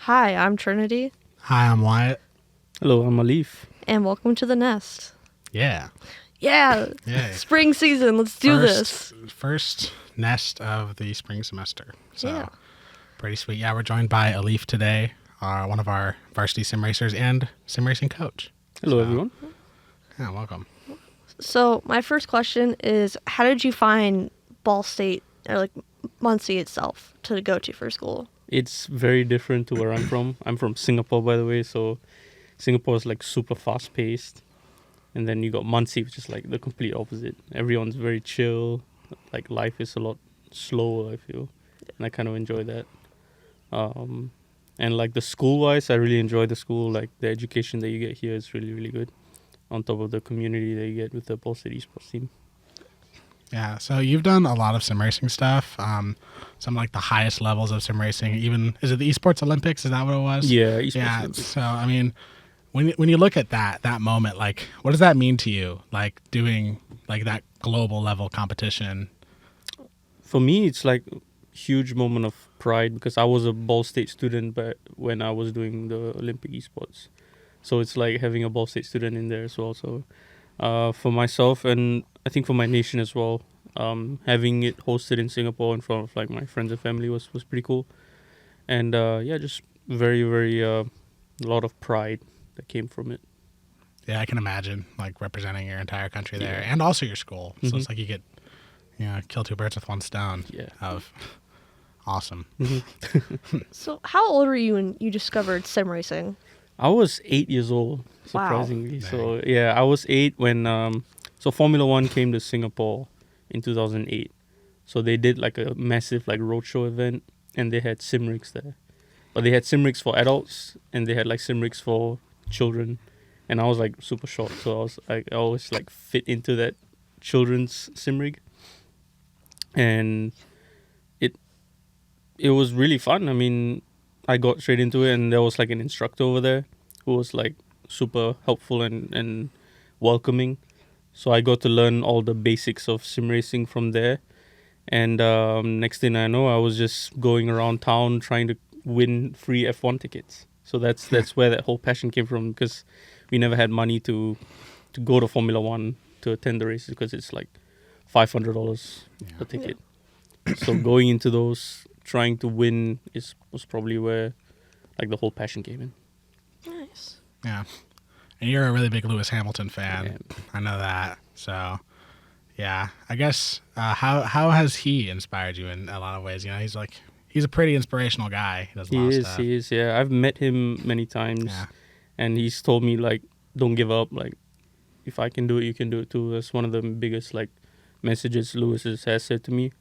Hi, I'm Trinity. Hi, I'm Wyatt. Hello, I'm Aleef. And welcome to the nest. Yeah. Yeah, Yay. spring season. Let's do this. First nest of the spring semester. So Yeah. pretty sweet. Yeah, we're joined by Aleef today, one of our varsity sim racers and sim racing coach. Hello, everyone. Yeah, welcome. So my first question is, how did you find Ball State or like Muncie itself to go to for school? It's very different to where I'm from. I'm from Singapore, by the way, so Singapore is like super fast paced. And then you got Muncie, which is like the complete opposite. Everyone's very chill. Like life is a lot slower, I feel. And I kind of enjoy that. And like the school-wise, I really enjoy the school. Like the education that you get here is really, really good. On top of the community that you get with the Ball State Esports team. Yeah, so you've done a lot of sim racing stuff. Some like the highest levels of sim racing. Even is it the Esports Olympics? Is that what it was? Yeah, Esports Yeah. Olympics. So I mean, when you look at that moment, like, what does that mean to you? Like doing like that global level competition. For me, it's like a huge moment of pride because I was a Ball State student but when I was doing the Olympic esports. So it's like having a Ball State student in there as well. So for myself and I think for my nation as well, having it hosted in Singapore in front of like my friends and family was pretty cool. And yeah, just very, very a lot of pride that came from it. Yeah, I can imagine like representing your entire country there Yeah. and also your school. So Mhm. it's like you get, kill two birds with one stone. Yeah. Of awesome. So how old were you when you discovered sim racing? I was 8 years old, surprisingly. So yeah, I was 8 when so Formula One came to Singapore in 2008. So they did like a massive like roadshow event, and they had sim rigs there. But they had sim rigs for adults, and they had like sim rigs for children. And I was like super short, so I always like fit into that children's sim rig, and it was really fun. I mean, I got straight into it, and there was like an instructor over there who was like super helpful and welcoming. So I got to learn all the basics of sim racing from there. And next thing I know, I was just going around town trying to win free F1 tickets. So that's where that whole passion came from, because we never had money to go to Formula One to attend the races because it's like $500 a ticket. So going into those, trying to win was probably where like the whole passion came in. Nice. Yeah. And you're a really big Lewis Hamilton fan. Yeah. I know that. So yeah, I guess how has he inspired you in a lot of ways? He's a pretty inspirational guy. He does a lot of stuff. He is, yeah. I've met him many times, Yeah. and he's told me like, don't give up. Like, if I can do it, you can do it too. That's one of the biggest like messages Lewis has said to me.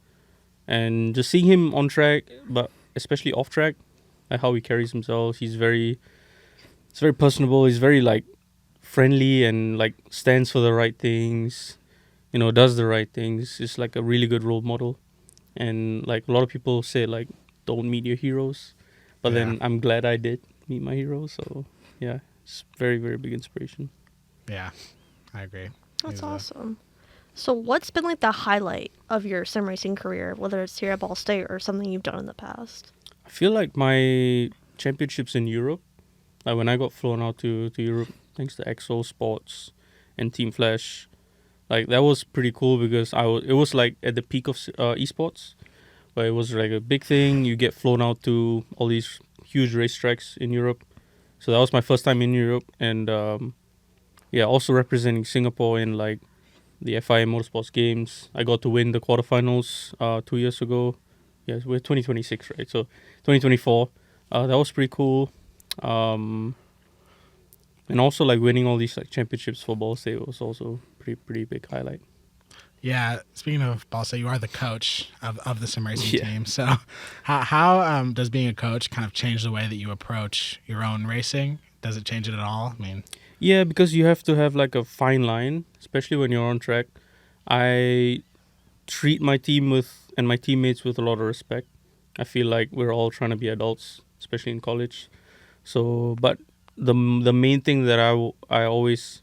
And just seeing him on track, but especially off track, like how he carries himself, he's very personable. He's very like friendly and like stands for the right things, does the right things. It's like a really good role model. And like a lot of people say like, don't meet your heroes, but then I'm glad I did meet my heroes. So yeah, it's very, very big inspiration. Yeah, I agree. That's He's awesome. So what's been like the highlight of your sim racing career, whether it's here at Ball State or something you've done in the past? I feel like my championships in Europe, like when I got flown out to Europe, thanks to Exo Sports and Team Flash, like that was pretty cool because it was like at the peak of esports, where it was like a big thing. You get flown out to all these huge racetracks in Europe. So that was my first time in Europe, and also representing Singapore in like the FIA Motorsports Games. I got to win the quarterfinals 2 years ago. Yes, we're 2026, right? So 2024. That was pretty cool. And also like winning all these like championships for Ball State was also pretty big highlight. Yeah, speaking of Ball State, you are the coach of the sim racing team. So how does being a coach kind of change the way that you approach your own racing? Does it change it at all? I mean, Yeah, because you have to have like a fine line, especially when you're on track. I treat my team and my teammates with a lot of respect. I feel like we're all trying to be adults, especially in college. So, but the main thing that I always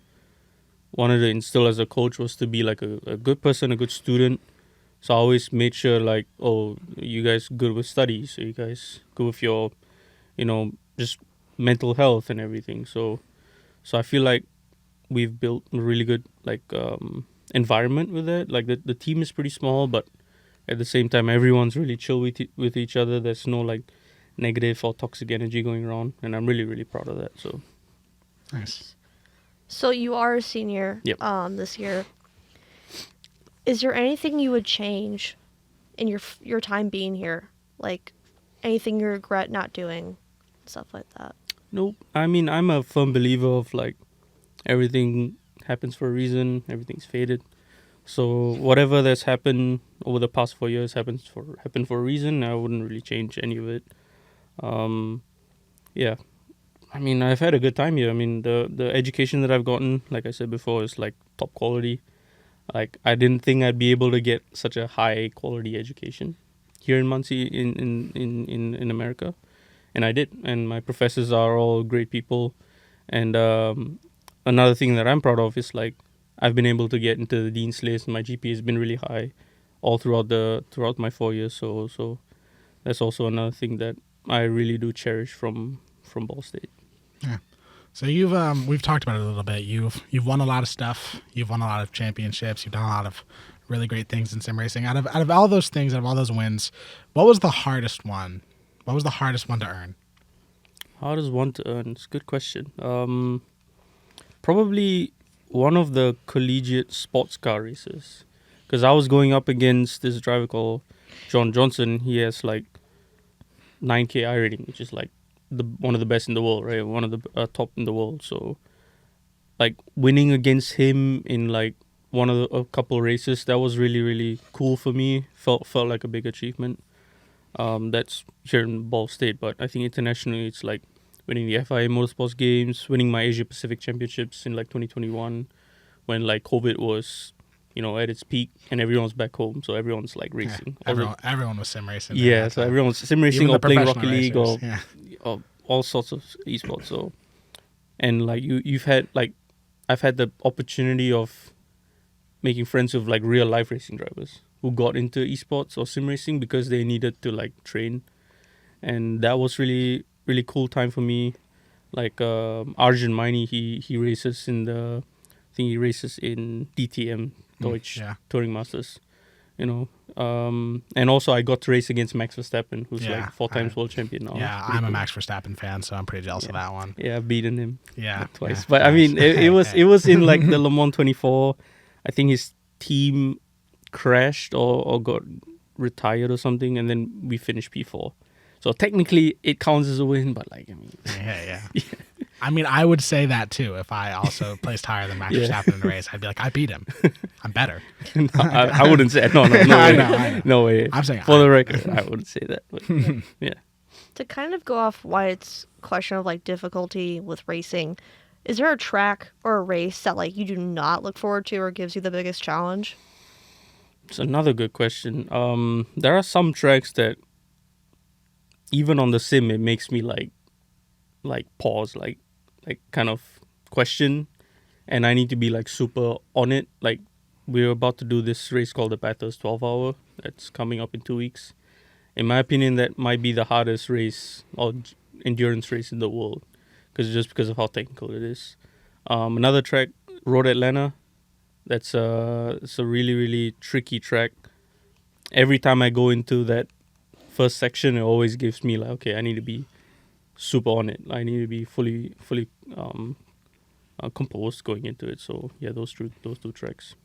wanted to instill as a coach was to be like a good person, a good student. So I always made sure like, oh, you guys good with studies? Are you guys good with your, just mental health and everything. So I feel like we've built a really good like environment with it. Like the team is pretty small, but at the same time, everyone's really chill with each other. There's no like negative or toxic energy going around, and I'm really, really proud of that. So Nice. So you are a senior Yep. this year. Is there anything you would change in your time being here? Like anything you regret not doing, stuff like that? nope. I mean, I'm a firm believer of like everything happens for a reason. Everything's fated. So whatever that's happened over the past 4 years happened for a reason. I wouldn't really change any of it. Yeah, I mean, I've had a good time here. I mean, the education that I've gotten, like I said before, is like top quality. Like I didn't think I'd be able to get such a high quality education here in Muncie in America, and I did. And my professors are all great people. And another thing that I'm proud of is like I've been able to get into the dean's list. My GPA has been really high all throughout my 4 years. So that's also another thing that I really do cherish from Ball State. Yeah. So we've talked about it a little bit. You've won a lot of stuff. You've won a lot of championships. You've done a lot of really great things in sim racing. Out of all those things, out of all those wins, what was the hardest one? What was the hardest one to earn? Hardest one to earn? It's a good question. Probably one of the collegiate sports car races, because I was going up against this driver called John Johnson. He has like 9K I rating, which is like one of the best in the world, right? One of the top in the world. So like winning against him in like a couple races, that was really, really cool for me. Felt like a big achievement. That's here in Ball State, but I think internationally it's like winning the FIA Motorsports Games, winning my Asia Pacific Championships in like 2021, when like COVID was, at its peak and everyone's back home, so everyone's like racing. Yeah, everyone was sim racing. Yeah, so everyone's sim racing or playing Rocket League or all sorts of esports. So, and like you've had like, I've had the opportunity of making friends with like real life racing drivers who got into esports or sim racing because they needed to like train, and that was really, really cool time for me. Like Arjun Maini, he races he races in DTM Deutsch Touring Masters, and also I got to race against Max Verstappen, who's like 4 times world champion now. Yeah, I'm a Max Verstappen fan, so I'm pretty jealous of that one. Yeah, I've beaten him. Twice. Yeah, but I mean, it was in like the Le Mans 24. I think his team crashed or got retired or something, and then we finished P4. So technically, it counts as a win, but like, I mean, yeah. I mean, I would say that too. If I also placed higher than Max Verstappen in the race, I'd be like, I beat him. I'm better. No, I wouldn't say no way. I know. No way. I'm saying for the record, I wouldn't say that. But yeah. To kind of go off Wyatt's question of like difficulty with racing, is there a track or a race that like you do not look forward to or gives you the biggest challenge? It's another good question. There are some tracks that even on the sim, it makes me like pause, like kind of question, and I need to be like super on it. Like we're about to do this race called the Bathurst 12 Hour that's coming up in 2 weeks. In my opinion, that might be the hardest race or endurance race in the world, because of how technical it is. Another track, Road Atlanta, it's a really, really tricky track. Every time I go into that first section, it always gives me like, okay, I need to be super on it. I need to be fully composed going into it. So yeah, those two tracks.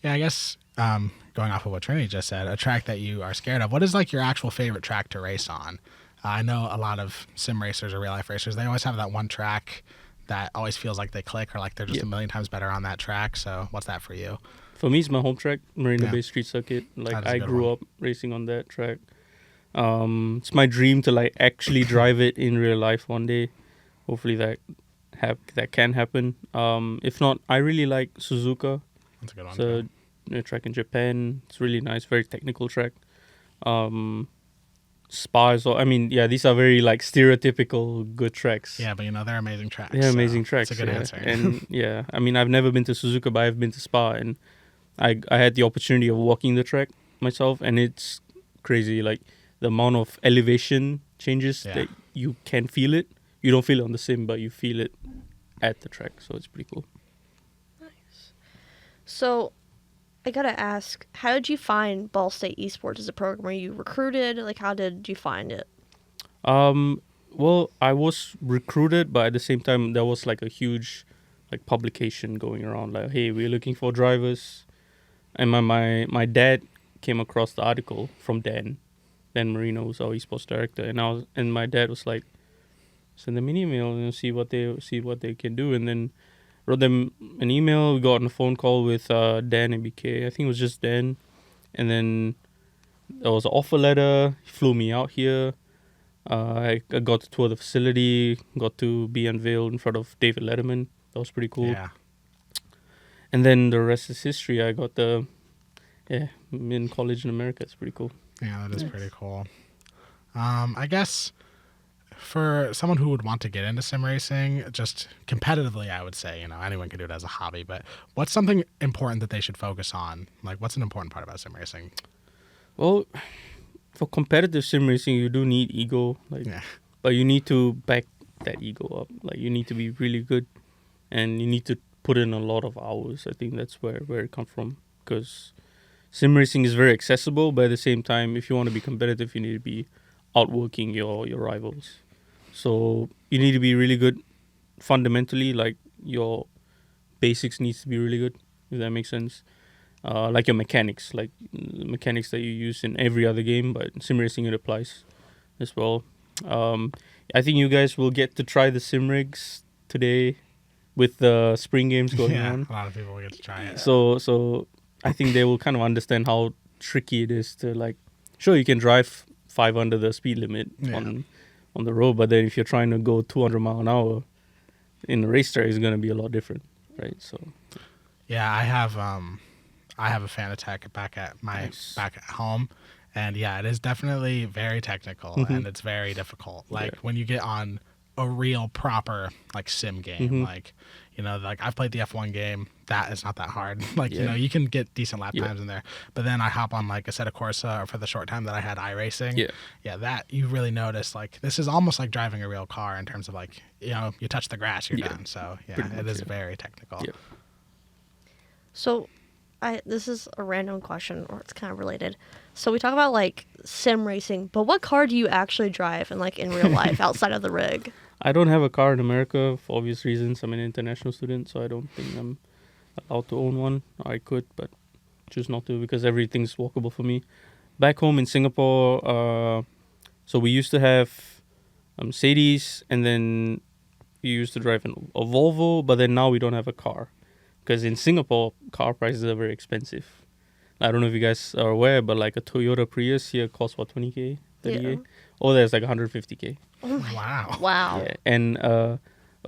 Yeah, I guess going off of what Trinity just said, a track that you are scared of. What is like your actual favorite track to race on? I know a lot of sim racers or real life racers, they always have that one track that always feels like they click or like they're just a million times better on that track. So what's that for you? For me, it's my home track, Marina Bay Street Circuit. Like I grew up racing on that track. It's my dream to like actually drive it in real life one day. Hopefully that can happen. If not, I really like Suzuka. That's a good one. It's a track in Japan. It's really nice, very technical track. Spa is all, I mean, yeah, these are very like stereotypical good tracks. Yeah, but they're amazing tracks. They're amazing tracks. That's a good answer. And yeah, I mean, I've never been to Suzuka, but I've been to Spa, and I had the opportunity of walking the track myself, and it's crazy. Like the amount of elevation changes that you can feel it. You don't feel it on the sim, but you feel it at the track. So it's pretty cool. So, I gotta ask, how did you find Ball State Esports as a program? Were you recruited? Like, how did you find it? Well, I was recruited, but at the same time, there was like a huge like publication going around, like, hey, we're looking for drivers. And my dad came across the article from Dan Marino, who's our esports director, and my dad was like, send them an email and see what they can do, and then wrote them an email. We got on a phone call with Dan and BK. I think it was just Dan, and then there was an offer letter. He flew me out here. I got to tour the facility, got to be unveiled in front of David Letterman. That was pretty cool. Yeah. And then the rest is history. I got I'm in college in America. It's pretty cool. Yeah, that is pretty cool. I guess for someone who would want to get into sim racing, just competitively, I would say, anyone can do it as a hobby, but what's something important that they should focus on? Like, what's an important part about sim racing? Well, for competitive sim racing, you do need ego, but you need to back that ego up. Like, you need to be really good, and you need to put in a lot of hours. I think that's where it comes from, because sim racing is very accessible, but at the same time, if you want to be competitive, you need to be outworking your rivals. So you need to be really good fundamentally, like your basics needs to be really good, if that makes sense. Like your mechanics, like mechanics that you use in every other game, but in sim racing it applies as well. I think you guys will get to try the sim rigs today with the spring games going on. A lot of people will get to try it. So I think they will kind of understand how tricky it is to, like, sure, you can drive 5 under the speed limit on the road, but then if you're trying to go 200 mile an hour in a racetrack, it's going to be a lot different, right? So yeah, I have a Fanatec back at home, and yeah, it is definitely very technical and it's very difficult. Like when you get on a real proper like sim game, like like I've played the F1 game, that is not that hard. Like you can get decent lap times in there, but then I hop on like a set of Corsa, or for the short time that I had iRacing, that you really notice, like, this is almost like driving a real car in terms of, like, you touch the grass, you're done. So it is very technical. So this is a random question, or it's kind of related. So we talk about like sim racing, but what car do you actually drive in real life outside of the rig? I don't have a car in America for obvious reasons. I'm an international student, so I don't think I'm allowed to own one. I could, but choose not to because everything's walkable for me. Back home in Singapore, so we used to have Mercedes, and then we used to drive a Volvo, but then now we don't have a car. Because in Singapore, car prices are very expensive. I don't know if you guys are aware, but like a Toyota Prius here costs, what, 20K, 30K? Oh, there's like 150K. Oh my Wow. Yeah. And a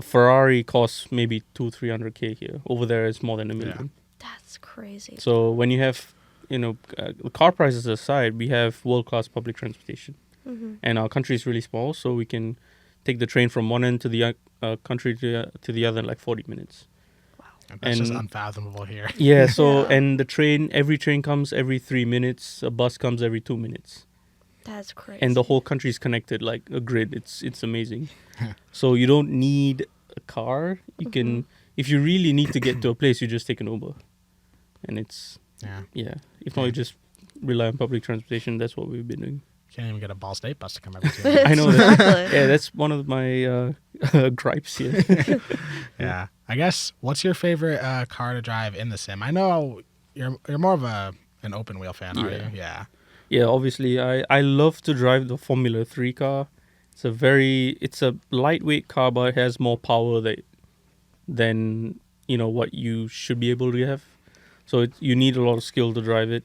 Ferrari costs maybe 200-300K here. Over there, it's more than $1 million. That's crazy. So when you have, car prices aside, we have world-class public transportation. And our country is really small, so we can take the train from one end to the country to the other in like 40 minutes. That's just unfathomable here. Yeah, so, and every train comes every 3 minutes, a bus comes every 2 minutes. That's crazy. And the whole country is connected like a grid. It's amazing. So you don't need a car. You can, if you really need to get to a place, you just take an Uber. And it's, if not, you just rely on public transportation. That's what we've been doing. Can't even get a Ball State bus to come every 2 minutes. I know that. Yeah, that's one of my gripes here. Yeah. I guess, what's your favorite car to drive in the sim? I know you're more of an open wheel fan, are you? Yeah. Yeah, obviously. I love to drive the Formula 3 car. It's a lightweight car, but it has more power than what you should be able to have. So you need a lot of skill to drive it.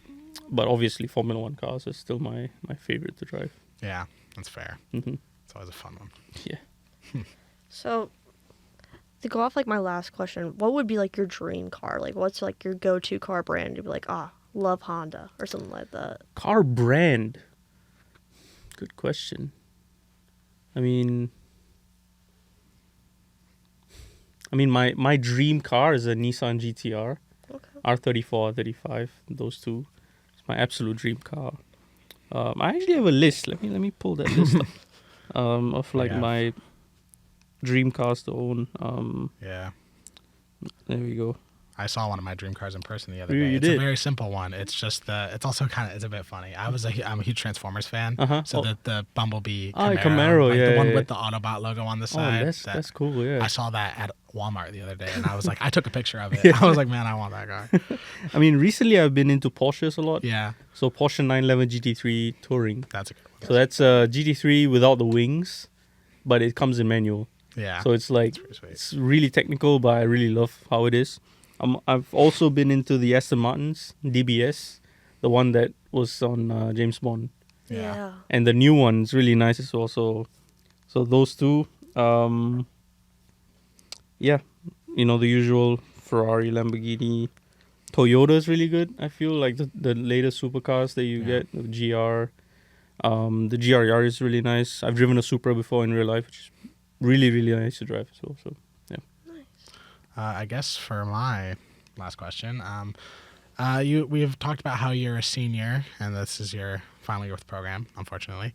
But obviously, Formula 1 cars are still my favorite to drive. Yeah, that's fair. It's always a fun one. Yeah. So, to go off like my last question, what would be like your dream car? Like, what's like your go-to car brand? You'd be like, love Honda or something like that. Car brand? Good question. I mean, my dream car is a Nissan GTR. Okay. R34, R35, those two. It's my absolute dream car. I actually have a list. Let me pull that list up. of like Yeah. my dream cars to own. Yeah. There we go. I saw one of my dream cars in person the other You- day. you It's did? a very simple one. It's just it's also it's a bit funny. I'm a huge Transformers fan. Uh-huh. So Oh. the Bumblebee Ah, Camaro, Camaro, like yeah, the one yeah, with yeah. the Autobot logo on the Oh, side. that's cool. Yeah. I saw that at Walmart the other day, and I was like, I took a picture of it. I was like, man, I want that car. I mean, recently I've been into Porsches a lot. Yeah, So Porsche 911 GT3 Touring. that's a good one. So that's a GT3 without the wings, but it comes in manual. Yeah, So it's like pretty sweet. it's really technical, but I really love how it is. I've also been into the Aston Martins DBS, the one that was on James Bond, Yeah. and the new one is really nice as well. So those two, yeah, the usual Ferrari, Lamborghini, Toyota is really good. I feel like the latest supercars that you Yeah. get, the GR, the GR is really nice. I've driven a Supra before in real life, which is really really nice to drive as well. So I guess for my last question, we've talked about how you're a senior, and this is your final year with the program, unfortunately.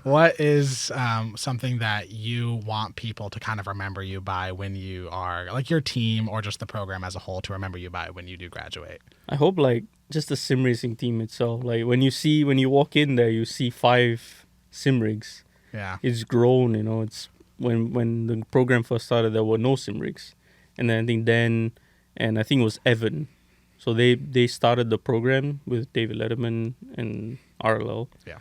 What is something that you want people to kind of remember you by when you are, like your team or just the program as a whole, to remember you by when you do graduate? I hope like just the sim racing team itself. Like when you walk in there, you see 5 sim rigs. Yeah. It's grown. It's when the program first started, there were no sim rigs, and then I think Dan and I think it was Evan. So they started the program with David Letterman and RLL. Yeah.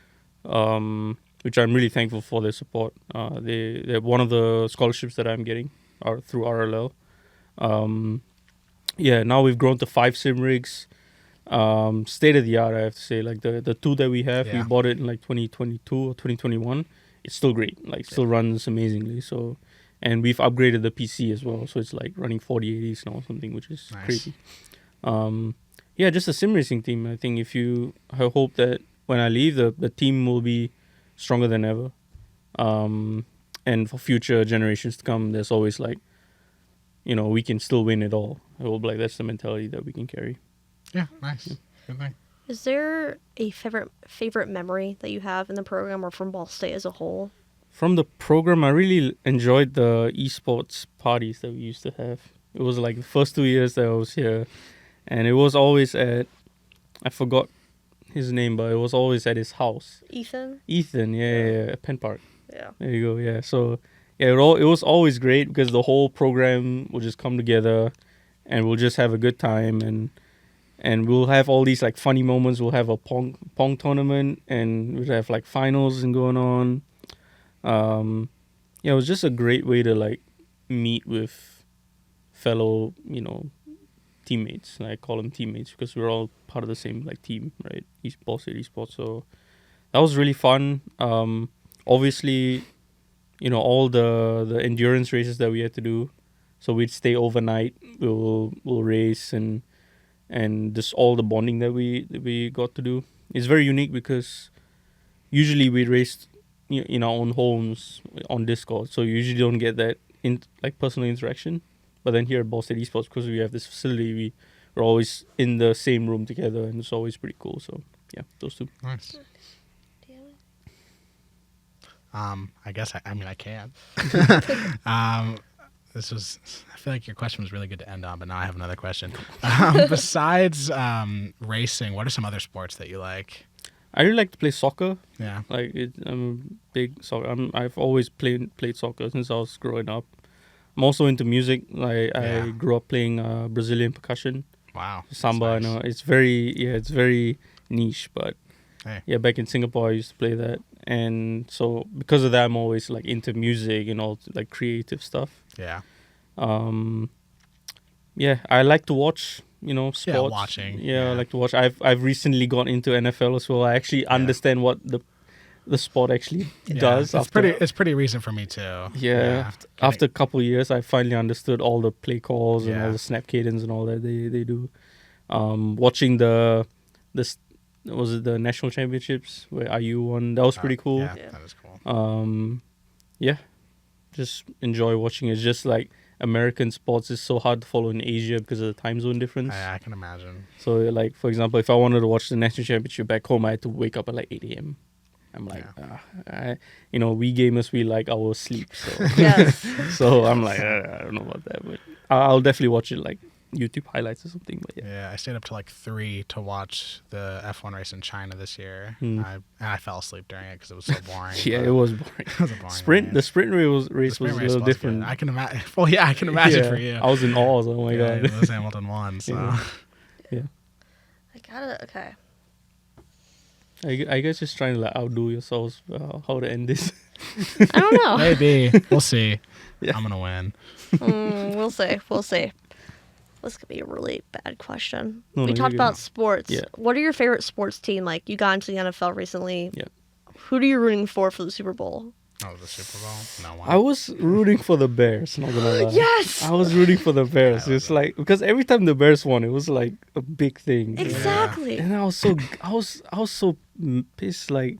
Which I'm really thankful for their support. They're one of the scholarships that I'm getting are through RLL. Now we've grown to 5 sim rigs. State of the art, I have to say. Like the 2 that we have, we bought it in like 2022 or 2021. It's still great. Like still runs amazingly. So, and we've upgraded the PC as well. So it's like running 4080s now or something, which is Nice. crazy. Just a sim racing team. I think I hope that when I leave, the team will be stronger than ever. And for future generations to come, there's always like, we can still win it all. I hope like that's the mentality that we can carry. Yeah, nice. Good thing. Is there a favorite memory that you have in the program or from Ball State as a whole? From the program, I really enjoyed the esports parties that we used to have. It was like the first 2 years that I was here, and it was always I forgot his name, but it was always at his house. Ethan? Ethan, yeah, Penn Park. Yeah. There you go, yeah. So, yeah, it was always great because the whole program will just come together, and we'll just have a good time, and we'll have all these like funny moments. We'll have a pong tournament, and we'll have like finals and going on. It was just a great way to like meet with fellow, teammates. I call them teammates because we're all part of the same like team, right? Esports. So that was really fun. Obviously, all the endurance races that we had to do. So we'd stay overnight. We'll race and just all the bonding that we got to do. It's very unique because usually we race in our own homes on Discord, so you usually don't get that personal interaction. But then here at Ball State Esports, because we have this facility, we're always in the same room together, and it's always pretty cool. So yeah, those 2. Nice. I guess I can. I feel like your question was really good to end on, but now I have another question. Besides racing, what are some other sports that you like? I really like to play soccer. Yeah. I'm a big soccer. I've always played soccer since I was growing up. I'm also into music. I grew up playing Brazilian percussion. Wow. Samba. Nice. I know it's very niche, but Hey. back in Singapore I used to play that, and so because of that I'm always like into music and all like creative stuff. Yeah. I like to watch sports. Yeah, watching. I like to watch. I've recently got into NFL as well. I actually understand what the sport actually does. It's pretty recent for me too. After a couple of years I finally understood all the play calls and all the snap cadence and all that they do. Watching the national championships where IU won, that was pretty cool. Yeah, that is cool. Just enjoy watching it. It's just like American sports is so hard to follow in Asia because of the time zone difference. I can imagine. So like, for example, if I wanted to watch the national championship back home, I had to wake up at like 8 a.m. I'm like, we gamers, we like our sleep. So, Yes. so I'm like, I don't know about that, but I'll definitely watch it like YouTube highlights or something. But Yeah, I stayed up till like 3 to watch the F1 race in China this year. Mm. I fell asleep during it because it was so boring. Yeah, but it was boring. It was a boring The race. sprint race The sprint was a race little was different. good. I can imagine. Well, yeah, I can imagine for you. I was in awe. Oh my god. Lewis Hamilton won. So Yeah. I gotta. Okay. Are you guys just trying to like outdo yourselves how to end this? I don't know. maybe we'll see. Yeah. I'm gonna win. We'll see. We'll see. This could be a really bad question. No, We you're talked good. about sports. Yeah. What are your favorite sports team? Like, you got into the NFL recently. Yeah. Who are you rooting for the Super Bowl? Oh, the Super Bowl? No one. I was rooting for the Bears, not gonna lie. Yes! I was rooting for the Bears. I It's love like because every time the Bears won, it was like a big thing. Exactly. And I was so pissed. Like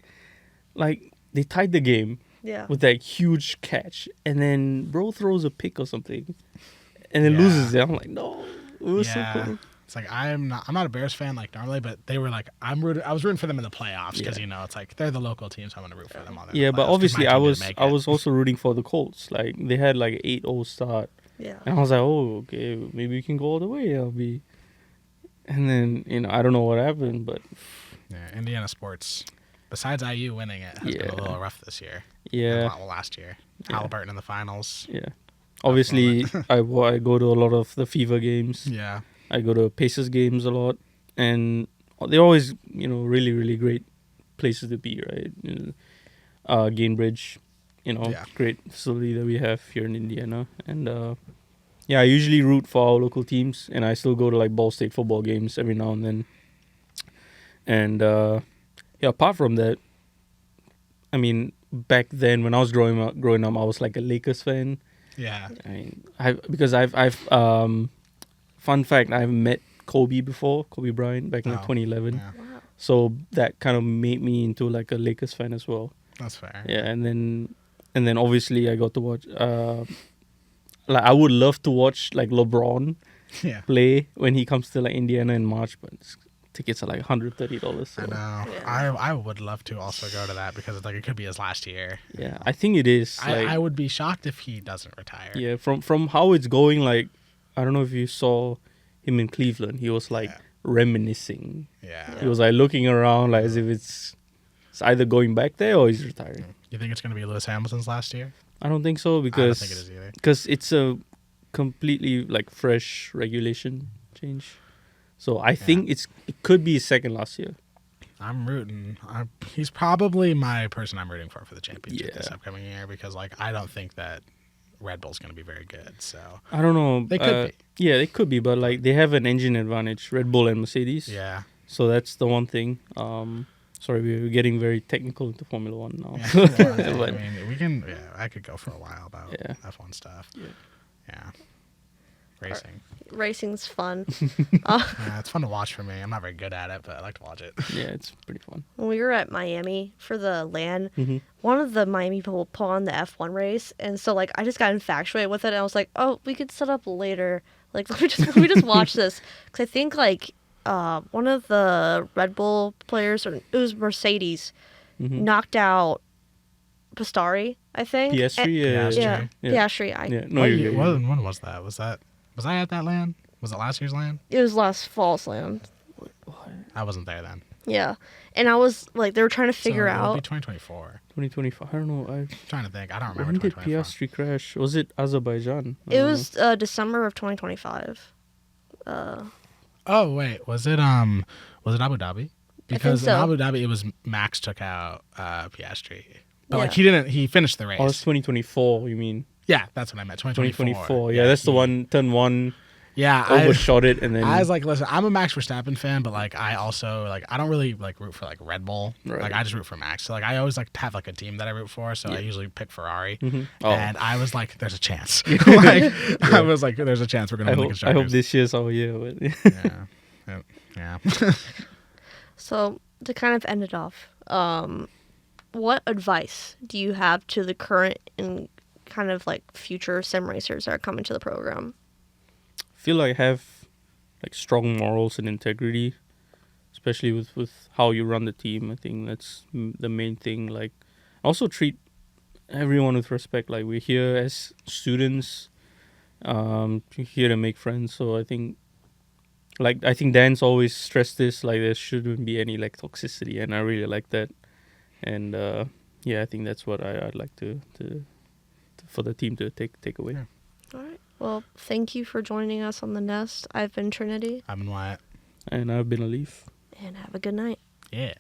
they tied the game Yeah. with that huge catch, and then bro throws a pick or something, and then Yeah. loses it. I'm like, no, it was so cool. It's like I'm not a Bears fan like normally, but they were like I was rooting for them in the playoffs because it's like they're the local team, so I'm gonna root for them all. Yeah, but obviously I was also rooting for the Colts. Like they had like 8-0 start, Yeah. and I was like, oh, okay, maybe we can go all the way. And then I don't know what happened, but yeah, Indiana sports. Besides IU winning it, has been a little rough this year. yeah, Well, last year, Yeah. Halliburton in the finals. yeah. Obviously, I go to a lot of the Fever games. Yeah, I go to Pacers games a lot, and they're always really really great places to be, right? Gainbridge, Yeah. great facility that we have here in Indiana, and I usually root for our local teams, and I still go to like Ball State football games every now and then. And apart from that, I mean, back then when I was growing up, I was like a Lakers fan. yeah. I mean, I've fun fact, I've met Kobe Bryant back in like Oh, 2011. Yeah, Wow. So that kind of made me into like a Lakers fan as well. that's fair. Yeah, and then obviously I got to watch. Like I would love to watch like LeBron Yeah. play when he comes to like Indiana in March, but tickets are like $130. So I know. Yeah. I would love to also go to that because it could be his last year. yeah, I think it is. I would be shocked if he doesn't retire. Yeah, from how it's going, like I don't know if you saw him in Cleveland. He was like reminiscing. Yeah. He was like looking around like as if it's either going back there or he's retiring. You think it's going to be Lewis Hamilton's last year? I don't think so I don't because think it is either. it's a completely like fresh regulation change. So I think it could be his second last year. I'm rooting. He's probably my person I'm rooting for the championship this Yeah. upcoming year because like I don't think that Red Bull's going to be very good. So I don't know. They could be. Yeah, they could be, but like they have an engine advantage, Red Bull and Mercedes. yeah. So that's the one thing. Sorry, we're getting very technical into Formula One now. Well, I But- mean, we can. Yeah, I could go for a while about Yeah. F1 stuff. Yeah. Yeah. Racing. Racing's fun. Yeah, it's fun to watch for me. I'm not very good at it, but I like to watch it. Yeah, it's pretty fun. When we were at Miami for the LAN, Mm-hmm. one of the Miami people put on the F1 race, and so like I just got infatuated with it, and I was like, oh, we could set up later. Like let me just watch this because I think like one of the Red Bull players, or it was Mercedes, Mm-hmm. knocked out Pastari, I think. PS3, And- yeah, yeah, yeah. Piastri. Yeah, no, What you're year- good. when was that? Was I at that LAN? Was it last year's LAN? It was last fall's land. I wasn't there then. Yeah, and I was like, they were trying to figure so it'll be out. 2024. 2025. I don't know. I'm trying to think. I don't remember When did 2024. Piastri crash? Was it Azerbaijan? I It don't was December of 2025. Oh wait, was it Abu Dhabi? Because so. in Abu Dhabi it was Max took out Piastri. But like Yeah. he finished the race. know. Oh, it's 2024. You mean Yeah, that's what I meant. 2024. 2024? Yeah, that's the one. Turn one, Yeah, overshot it, and then I was like, listen, I'm a Max Verstappen fan, but like I also like I don't really like root for like Red Bull. Right. Like I just root for Max. So like I always like to have like a team that I root for. So I usually pick Ferrari. Mhm. Oh. And I was like, there's a chance. Like I was like, there's a chance we're gonna I win the hope constructors. this year's our year. But Yeah. So to kind of end it off, what advice do you have to the current and kind of like future sim racers that are coming to the program? I feel like I have like strong morals and integrity, especially with how you run the team. I think that's the main thing. Like, also treat everyone with respect. Like, we're here as students, here to make friends. So I think Dan's always stressed this. Like, there shouldn't be any like toxicity, and I really like that. And I think that's what I'd like to for the team to take away. Yeah. All right. Well, thank you for joining us on The Nest. I've been Trinity. I'm in Wyatt. And I've been Aleef. And have a good night. Yeah.